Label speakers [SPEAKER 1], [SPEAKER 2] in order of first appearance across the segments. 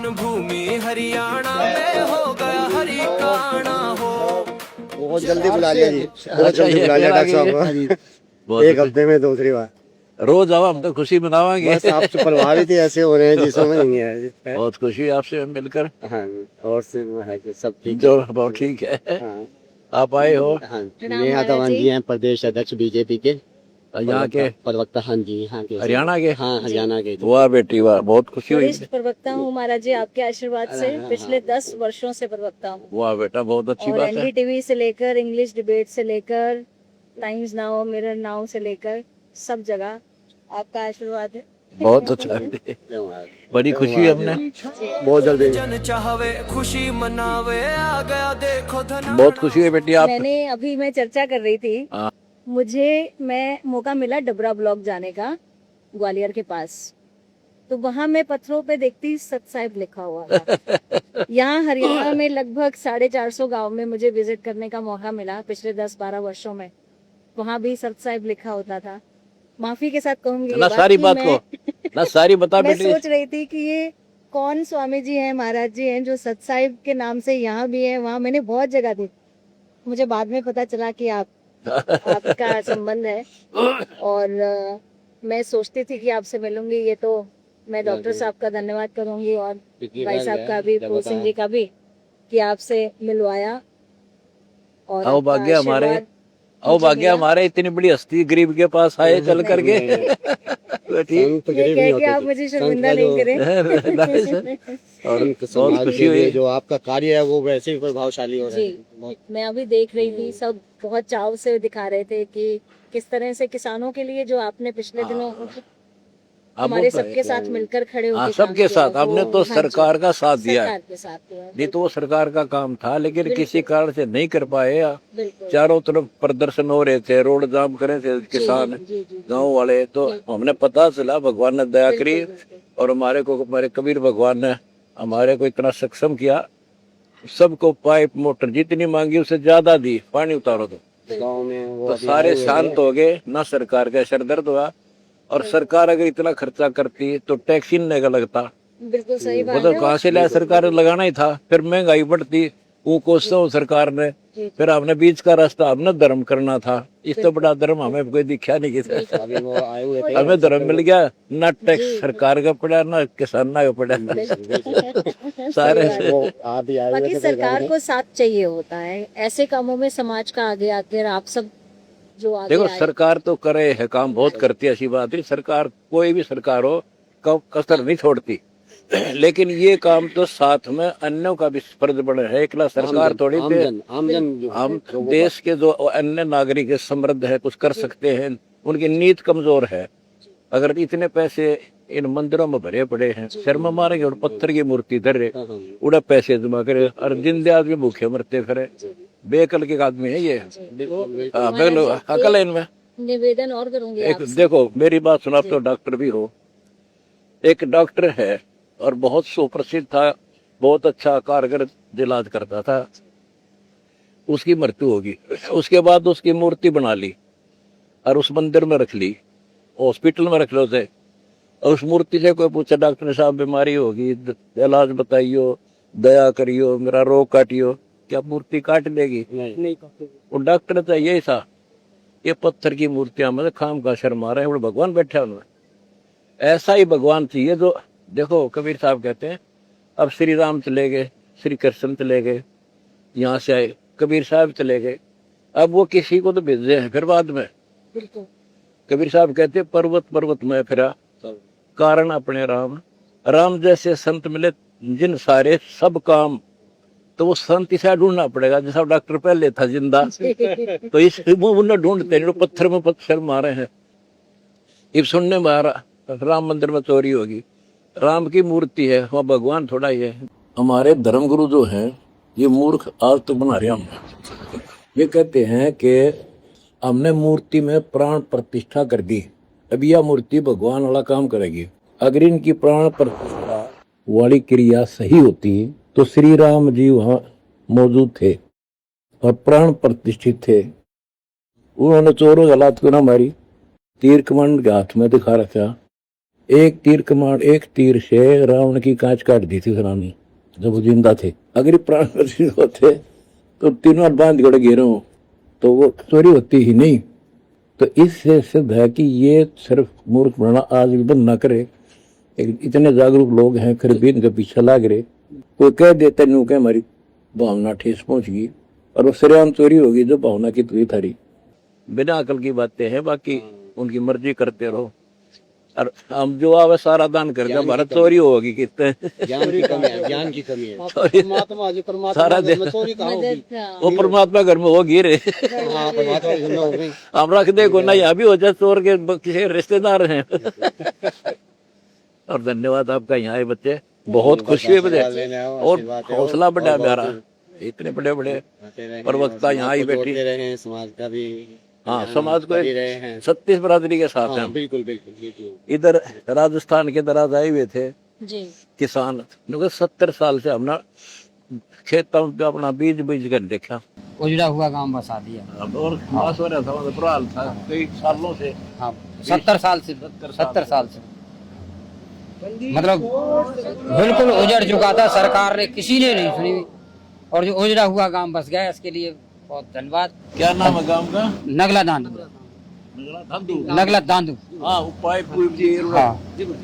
[SPEAKER 1] जन्मभूमि हरियाणा में हो गया हरिकाणा हो।
[SPEAKER 2] बहुत जल्दी बुला लिया जी, बहुत जल्दी बुला लिया डॉक्टर साहब को। एक हफ्ते में दूसरी बार।
[SPEAKER 3] रोज आओ, हम तो खुशी मनावांगे।
[SPEAKER 2] बस आप प्रभावित ही ऐसे हो रहे हैं जिसमें नहीं है।
[SPEAKER 3] बहुत खुशी है आपसे मिलकर।
[SPEAKER 2] हाँ, और से है कि सब ठीक
[SPEAKER 3] जो बहुत ठीक है।
[SPEAKER 2] हाँ,
[SPEAKER 3] आप आए हो
[SPEAKER 2] हाँ, नेहा धवन जी हैं, प्रदेश अध्यक्ष बीजेपी के
[SPEAKER 3] यहाँ के
[SPEAKER 2] प्रवक्ता। हाँ जी, यहाँ के
[SPEAKER 3] हरियाणा के।
[SPEAKER 2] हाँ, हरियाणा के।
[SPEAKER 3] वाह बेटी वाह, बहुत खुशी हुई।
[SPEAKER 4] वरिष्ठ प्रवक्ता हूँ महाराज जी, आपके आशीर्वाद से पिछले 10 वर्षों से प्रवक्ता हूँ।
[SPEAKER 3] वाह बेटा, बहुत अच्छी
[SPEAKER 4] और
[SPEAKER 3] बात है।
[SPEAKER 4] एनडीटीवी से लेकर इंग्लिश डिबेट से लेकर टाइम्स नाउ, मिरर नाउ से लेकर सब जगह आपका आशीर्वाद है।
[SPEAKER 3] बहुत अच्छा है, बड़ी खुशी है हमने।
[SPEAKER 2] बहुत जल्दी
[SPEAKER 1] जन चाहवे खुशी मनावे आ गया देखो धन।
[SPEAKER 3] बहुत खुशी है बेटी आप।
[SPEAKER 4] मैंने अभी मैं चर्चा कर रही थी,
[SPEAKER 3] हाँ।
[SPEAKER 4] मैं मौका मिला डबरा ब्लॉक जाने का, ग्वालियर के पास। तो वहां मैं पत्थरों पे देखती सत साहिब लिखा हुआ था। यहाँ हरियाणा में लगभग 450 गांव में मुझे विजिट करने का मौका मिला पिछले 10-12 वर्षों में। वहां भी सत साहिब लिखा होता था। माफी के साथ कहूंगी
[SPEAKER 3] ना सारी बात को ना सारी बता
[SPEAKER 4] मैं
[SPEAKER 3] बेटी।
[SPEAKER 4] सोच रही थी कि ये कौन स्वामी जी हैं, महाराज जी हैं जो सत साहिब के नाम से यहाँ भी है, वहाँ मैंने बहुत जगह थी। मुझे बाद में पता चला कि आपका संबंध है। और मैं सोचती थी कि आपसे मिलूंगी। ये तो मैं डॉक्टर साहब का धन्यवाद करूंगी और भाई साहब का भी, फूल सिंह जी का भी, कि आपसे मिलवाया। और
[SPEAKER 3] आओ भाग्य हमारे, आओ भाग्य हमारे, इतनी बड़ी हस्ती गरीब के पास आए चल करके। ठीक,
[SPEAKER 4] कि आप मुझे शर्मिंदा नहीं करें।
[SPEAKER 2] और बहुत खुशी हुई। जो आपका कार्य है वो वैसे ही प्रभावशाली हो रहा है।
[SPEAKER 4] जी, मैं अभी देख रही थी, सब बहुत चाव से दिखा रहे थे कि किस तरह से किसानों के लिए जो आपने पिछले दिनों हमारे सबके साथ मिलकर खड़े होकर
[SPEAKER 3] सबके साथ आपने तो सरकार का साथ दिया है।
[SPEAKER 4] सरकार के साथ हुआ।
[SPEAKER 3] नहीं तो वो सरकार का काम था, लेकिन किसी कारण से नहीं कर पाए।
[SPEAKER 4] बिल्कुल।
[SPEAKER 3] चारों तरफ प्रदर्शन हो रहे थे, रोड जाम करे थे किसान, गांव वाले। तो हमने पता चला, भगवान ने दया करी और हमारे कबीर भगवान ने हमारे को इतना सक्षम किया। सबको पाइप मोटर जितनी मांगी उससे ज्यादा दी, पानी उतारो तो
[SPEAKER 2] गाँव में
[SPEAKER 3] तो सारे शांत हो गए। ना सरकार का सर दर्द हुआ। और सरकार अगर इतना खर्चा करती तो टैक्स ही नहीं लगता।
[SPEAKER 4] बिल्कुल सही बात
[SPEAKER 3] मतलब कहाँ से लाया, सरकार लगाना ही था। फिर महंगाई बढ़ती, वो कोसो सरकार ने। फिर हमने बीच का रास्ता हमने धर्म करना था। इस तो बड़ा धर्म हमें कोई दिखा नहीं किसी।
[SPEAKER 2] अभी वो आए हुए थे।
[SPEAKER 3] हमें धर्म मिल गया, ना टैक्स सरकार का पड़ा ना किसान का पड़ा। सारे से
[SPEAKER 2] आप भी आए हुए
[SPEAKER 4] बाकी
[SPEAKER 2] थे।
[SPEAKER 4] सरकार को साथ चाहिए होता है ऐसे कामों में, समाज का आगे आकर आप सब जो आगे
[SPEAKER 3] देखो
[SPEAKER 4] आए।
[SPEAKER 3] सरकार तो करे है, काम बहुत करती है, ऐसी बात नहीं। सरकार कोई भी सरकार हो कसर नहीं छोड़ती। लेकिन ये काम तो साथ में अन्यों का भी फर्ज बने है। एकला सरकार थोड़ी हम देश के जो अन्य नागरिक है, समृद्ध है, कुछ कर सकते हैं, उनकी नीयत कमजोर है। अगर इतने पैसे इन मंदिरों में भरे पड़े हैं, शर्म मारेंगे और पत्थर की मूर्ति धरे उड़ा पैसे जमा करे और जिंदे आदमी भूखे मरते फिरे। बेकल के आदमी है ये। अकल है इनमें।
[SPEAKER 4] निवेदन और करूंगी
[SPEAKER 3] एक
[SPEAKER 4] आपसे।
[SPEAKER 3] देखो मेरी बात सुना, तो डॉक्टर भी हो। एक डॉक्टर है और बहुत सुप्रसिद्ध था, बहुत अच्छा कारगर इलाज करता था। उसकी मृत्यु होगी, उसके बाद उसकी मूर्ति बना ली और उस मंदिर में रख ली, हॉस्पिटल में रख लो थे। और उस मूर्ति से कोई पूछा, डॉक्टर साहब बीमारी होगी, इलाज बताइयो, दया करियो, मेरा रोग काटियो, क्या मूर्ति काट लेगी? नहीं। वो डॉक्टर तो यही था, ये पत्थर की मूर्तियां में खाम का शर्मा रहे हैं, भगवान बैठे उनमें। ऐसा ही भगवान चाहिए जो, देखो कबीर साहब कहते हैं, अब श्री राम चले गए, श्री कृष्ण चले गए, यहाँ से आए कबीर साहब चले गए, अब वो किसी को तो भेजे हैं फिर बाद में। कबीर साहब कहते हैं, पर्वत पर्वत में फिरा कारण अपने राम, राम जैसे संत मिले जिन सारे सब काम। तो वो संत इसे ढूंढना पड़ेगा, जैसा डॉक्टर पहले था जिंदा, तो इस उन्हें ढूंढते हैं। पत्थर में पत्थर मारे हैं। इब सुनने में आ रहा, राम मंदिर में चोरी होगी, राम की मूर्ति है, वहाँ भगवान थोड़ा ही है। हमारे धर्मगुरु जो हैं ये मूर्ख आज तो बना रहे हम। ये कहते हैं कि हमने मूर्ति में प्राण प्रतिष्ठा कर दी, अब यह मूर्ति भगवान वाला काम करेगी। अगर इनकी प्राण प्रतिष्ठा वाली क्रिया सही होती तो श्री राम जी वहाँ मौजूद थे और प्राण प्रतिष्ठित थे। उन्होंने चोरों हालात को ना मारी, तीर कमान के हाथ में दिखा रखा एक तीर से रावण की कांच काट दी थी रानी जब वो जिंदा थे। अगर ये प्राण प्रतिष्ठित होते तो तीनों बांध गड़ घेरो तो वो चोरी होती ही नहीं। तो इससे सिद्ध है कि ये सिर्फ मूर्ख बनाना आज भी बंद ना करे। इतने जागरूक लोग हैं फिर भी इनके पीछे लाग रहे। कोई कह देते नू के हमारी भावना ठेस पहुंच गई और वो सरेआम चोरी होगी जो भावना की तुई थारी। बिना अकल की बातें हैं, बाकी उनकी मर्जी करते रहो। और हम जो आवे सारा दान कर दे, भारत चोरी होगी कितने
[SPEAKER 2] ज्ञान की कमी है, ज्ञान की कमी है।
[SPEAKER 5] परमात्मा जी परमात्मा
[SPEAKER 3] सारा
[SPEAKER 5] घर में
[SPEAKER 3] दिन
[SPEAKER 5] चोरी कहाँ होगी?
[SPEAKER 3] वो परमात्मा घर में होगी रे।
[SPEAKER 2] हाँ, परमात्मा की हो गई।
[SPEAKER 3] हम रख दे को ना यहाँ भी हो जाए चोर के किसी रिश्तेदार हैं। और धन्यवाद आपका, यहाँ आए बच्चे बहुत खुशी है मुझे और हौसला बढ़ा मेरा। इतने बड़े बड़े प्रवक्ता यहाँ आई बैठी
[SPEAKER 2] रहे हैं, समाज का भी
[SPEAKER 3] हाँ समाज को
[SPEAKER 2] रहे हैं।
[SPEAKER 3] 36 बरादरी के साथ हैं।
[SPEAKER 2] बिल्कुल बिल्कुल बिल्कुल।
[SPEAKER 3] इधर राजस्थान के दराज आए हुए थे
[SPEAKER 4] जी
[SPEAKER 3] किसान, 70 साल से हमने खेतों पे अपना बीज बीज कर देखा।
[SPEAKER 5] उजड़ा हुआ गांव बसा दिया।
[SPEAKER 3] अब और खास हो रहा था, मतलब प्रहाल था कई सालों से।
[SPEAKER 5] हाँ 70 साल से 70 साल से मतलब बिल्कुल उजड़ चुका था, सरकार ने किसी ने नहीं सुनी और जो उजड़ा हुआ गांव बस गया इसके लिए बहुत धन्यवाद।
[SPEAKER 3] क्या नाम है गांव का?
[SPEAKER 5] नगला दांदू। नगला दांदू।
[SPEAKER 3] हाँ पाइप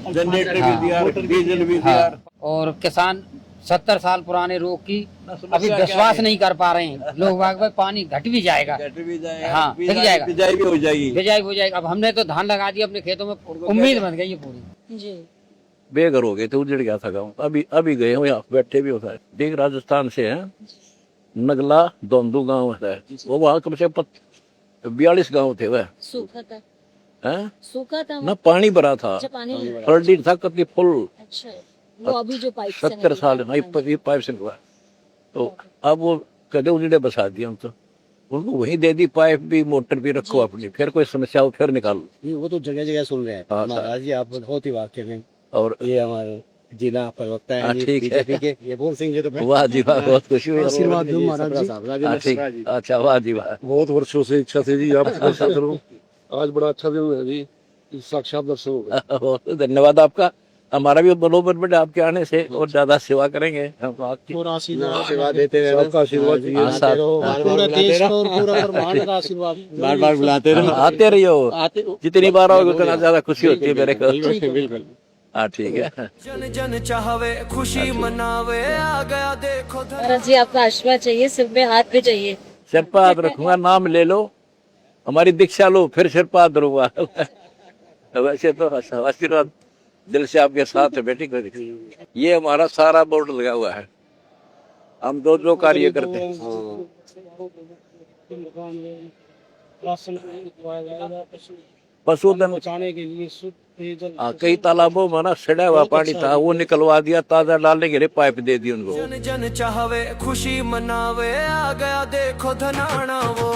[SPEAKER 3] जनरेटर भी दिया, डीजल भी दिया।
[SPEAKER 5] हाँ, और किसान 70 साल पुराने रोग की अभी विश्वास नहीं कर पा रहे हैं लोग। भाई पानी घट भी जाएगा, हाँ दिख जाएगा,
[SPEAKER 3] बिजाई भी हो जाएगी,
[SPEAKER 5] बिजाई हो जाएगा। अब हमने तो धान लगा दिया अपने खेतों में, उम्मीद बन गई है पूरी।
[SPEAKER 4] जी
[SPEAKER 3] बेघर हो गए थे, उजड़ गया था गाँव। अभी गए हो यहाँ बैठे भी होता है। देख राजस्थान से है, नगला दोंदू गांव है वो, वहाँ कम से कम 42 गांव थे वह।
[SPEAKER 4] सूखा था,
[SPEAKER 3] हैं?
[SPEAKER 4] सूखा था
[SPEAKER 3] ना पानी भरा था,
[SPEAKER 4] अच्छा पानी।
[SPEAKER 3] फल्डी था कति फुल।
[SPEAKER 4] अच्छा वो अभी जो पाइप से
[SPEAKER 3] 70 साल नहीं पाइप से हुआ। तो अब वो कदे उजड़े बसा दिया हम तो उनको वहीं दे दी पाइप भी, मोटर भी रखो अपनी, फिर कोई समस्या हो फिर निकालो।
[SPEAKER 2] वो तो जगह जगह सुन रहे हैं
[SPEAKER 3] हाँ,
[SPEAKER 2] महाराज जी, आप बहुत ही वाकिफ हैं।
[SPEAKER 3] और
[SPEAKER 2] ये हमारे जिला प्रवक्ता है जी,
[SPEAKER 3] ठीक है।
[SPEAKER 2] बीजेपी के, ये बोल सिंह जी। तो
[SPEAKER 3] वाह जी वाह, बहुत खुशी हुई।
[SPEAKER 2] आशीर्वाद दो महाराज जी।
[SPEAKER 3] ठीक, अच्छा वाह जी वाह।
[SPEAKER 6] बहुत वर्षों से इच्छा थी जी आपसे दर्शन करूं, आज बड़ा अच्छा दिन है जी, साक्षात दर्शन हो गए।
[SPEAKER 3] बहुत धन्यवाद आपका। हमारा भी मनोबल बढ़े आपके आने से और ज्यादा सेवा करेंगे हम आपकी।
[SPEAKER 2] सेवा देते रहे,
[SPEAKER 6] आपका आशीर्वाद चाहिए।
[SPEAKER 5] पूरे देश को और पूरा ब्रह्मांड का आशीर्वाद
[SPEAKER 2] बार बार बुलाते रहो,
[SPEAKER 3] आते रहियो, जितनी बार आओगे उतना ज्यादा खुशी होती है मेरे को।
[SPEAKER 2] बिल्कुल।
[SPEAKER 3] हाँ ठीक है।
[SPEAKER 1] जन जन चाहवे खुशी मनावे, आ गया देखो
[SPEAKER 4] महाराज जी आपका आशीर्वाद चाहिए, सिर पे हाथ भी चाहिए।
[SPEAKER 3] सिर पर हाथ रखूंगा, नाम ले लो, हमारी दीक्षा लो, फिर सिर पर हाथ धरूंगा। वैसे तो आशीर्वाद दिल से आपके साथ है बेटी को। ये हमारा सारा बोर्ड लगा हुआ है, हम जो कार्य करते हैं। पशुधन
[SPEAKER 5] बचाने के लिए शुद्ध पेयजल।
[SPEAKER 3] कई तालाबों में ना सड़ा हुआ पानी था, वो निकलवा दिया, ताजा डालने के लिए पाइप दे दी उनको।
[SPEAKER 1] जन जन चाहवे खुशी मनावे, आ गया देखो धनाना वो।